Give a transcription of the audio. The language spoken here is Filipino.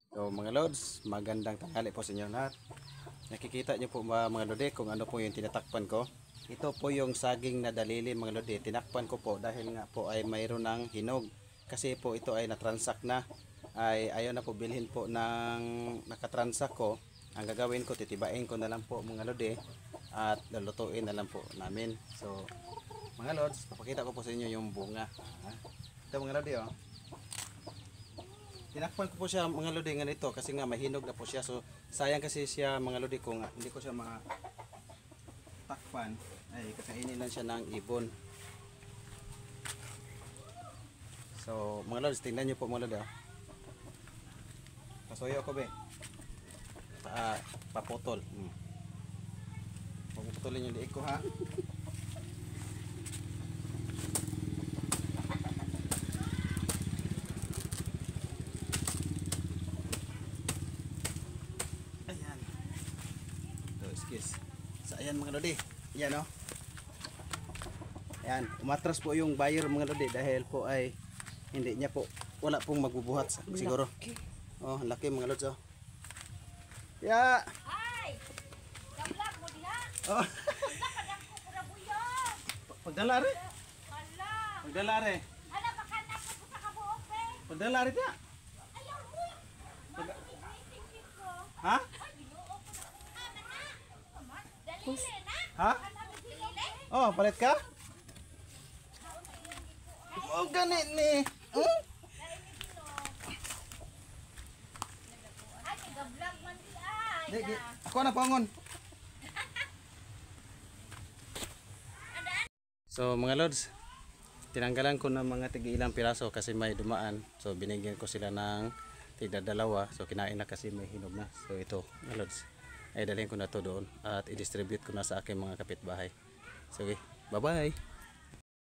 So mga lods, magandang tanghali po sa inyo lahat. Nakikita niyo po ba mga lodi kung ano po yung tinatakpan ko? Ito po yung saging na dalili mga lodi. Tinakpan ko po dahil nga po ay mayroon ng hinog. Kasi po ito ay natransak na. Ay ayaw na po bilhin po ng nakatransak ko. Ang gagawin ko, titibain ko na lang po mga lodi at lulutuin na lang po namin. So mga lods, papakita ko po sa inyo yung bunga. Ito mga lodi oh. Tinakpan ko po siya mga lodi nga nito kasi nga mahinog na po siya. So sayang kasi siya mga lodi kung hindi ko siya matakpan ay kakainin lang siya ng ibon. So mga lodi, tingnan nyo po mga lodi. Pasuyo ko be. Paputol. Paputulin yung liig ko ha. So ayan mga lodi, yan o. Ayan, umatras po yung buyer mga lodi dahil po ay hindi niya po, wala pong magbubuhat siguro. Oh, laki mga lods oh. Ya. Ay! Kablak mo diha? Oh. Nakadak ko pura buyo. Pagdala re. Hala. Pagdala re. Hala makanak ko sa kabuok pe. Pagdala re ta. Ayaw mo. Mati-greeting ko. Ha? Ay, binuo ko na una na. Aman, dalili na. Ha? Ano dalili? Oh, palit ka? Oh, ganit ni. Ay, kablak man di ay. Di, ako na pangon. So mga lods, tinanggalan ko ng mga tig-ilang piraso kasi may dumaan. So binigyan ko sila ng tigdadalawa. So kinain na kasi may hinog na. So ito mga lods, ay dalhin ko na to doon at i-distribute ko na sa aking mga kapitbahay. So okay, bye bye.